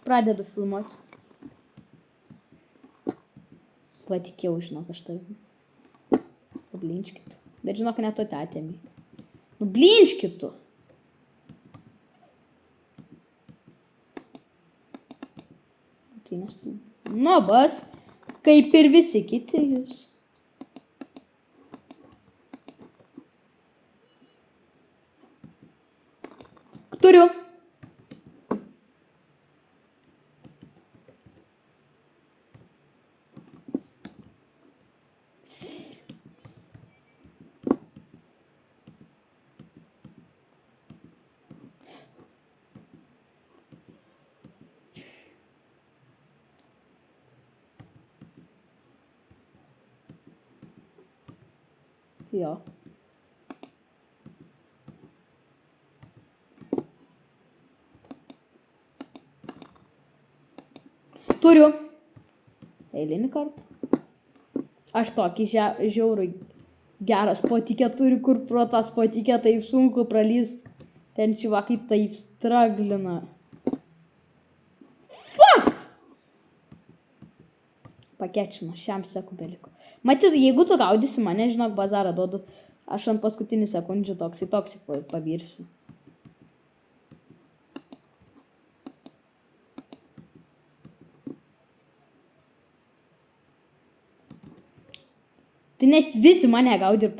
Pradedu filmuoti. Patikėjau, žinok, aš tavim. Blinčkitu. Bet žinok, ne to tetėmi. Nu, blinčkitu. Tai nes tu... Nobas. Kaip ir visi kiti jūs. Turiu. Jo. Turiu. Eilinį kartą. Aš tokį žiaurų gerą spotikę turiu, kur pro tą spotikę taip sunku pralyst. Ten čivakai taip straglina. Fuck! Pakečino, šiam sekų beliko. Matyt, jeigu tu gaudysi mane, žinok, bazarą duodu. Aš ant paskutinių sekundžių toks pavirsiu. Tai nes visi mane gaudė ir...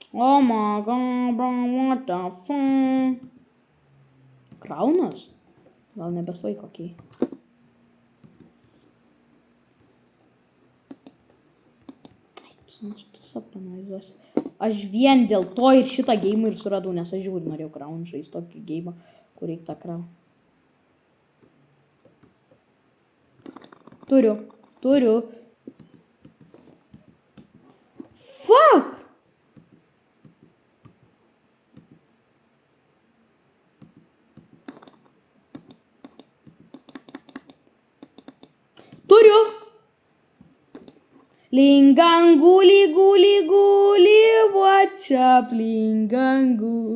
Oh my god, bro, what the fuck? Kraunas? Gal nebesvai kokiai. Aš vien dėl to ir šitą geimą ir suradau, nes aš žiūrį norėjau kraun žaisti tokį geimą, kur reikia tą kraun. Turiu. Fuck! Turiu! Lingangu, ligu, what's up, lingangu.